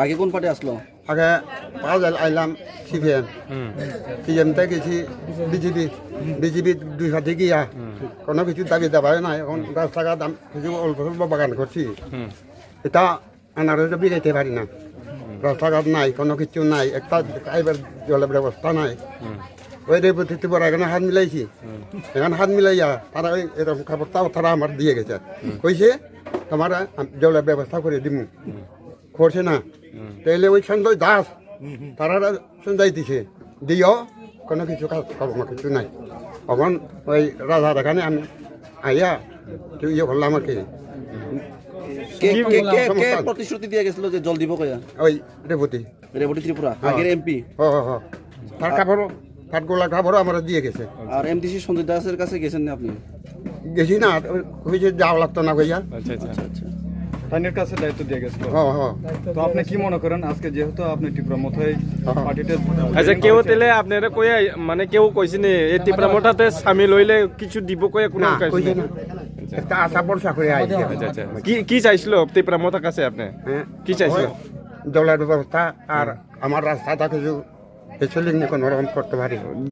আগে কোন পার্টি আসলো? আগে পাওয়া আইলাম সিপিএম, সিপিএমতে গেছি বিজেপি, বিজেপি দুই হাতে গিয়া কোনো কিছু দাবি দাবাই নাই। এখন রাস্তাঘাট কিছু অল্প স্বল্প বাগান করছি, এটা আনারস বিরাইতে পারি না। রাস্তাঘাট নাই, কোনো কিছু নাই, একটা খাইবার জলের ব্যবস্থা নাই। ওই রেপুটিতে পরে এখানে হাত মিলাইছি, এখানে হাত মিলাইয়া তারা ওই এরকম খবরটাও তারা আমার দিয়ে গেছে, কইছে তোমার জলের ব্যবস্থা করে দিমু, করছে না। তাইলে ওই সঞ্জয় দাস তারা সঞ্জয় দিছে, দিও কোনো কিছু কাজ কর্ম কিছু নাই। তখন ওই রাজার এখানে আমি আইয়া কেউ ইয়ে করলাম আর কি। কে প্রতিশ্রুতি দিয়ে গেছিল যে জল দিব কয়া? ওই রেপুটি রেবতী ত্রিপুরা আগের এমপি। তার কাপড় কাঠগোলা কাপড়ও আমরা দিয়ে গেছে। আর এমডিসি সঞ্জয় দাসের কাছে গেছেন না আপনি? গেছি না, কইছে যাওয়া লাগতো না কইয়া। আচ্ছা আচ্ছা আচ্ছা তাইনের কাছে দায়িত্ব দিয়ে গেছিল। হ্যাঁ তো আপনি কি মনে করেন আজকে যেহেতু আপনি টিপ্রা মথায় পার্টিতে আচ্ছা কেউ তেলে আপনারা কইয়া মানে কেউ কইছে নি এই টিপরা মোটাতে সামিল হইলে কিছু দিব কইয়া কোনো না কইছে কইছে না? না, একটা আশা ভরসা করে আইছে। আচ্ছা আচ্ছা কি চাইছিল টিপরা মোটার কাছে আপনি? হ্যাঁ, কি চাইছিল? ওই জলের ব্যবস্থা আর আমার রাস্তাটা কিছু এসে কোনো রকম করতে পারি।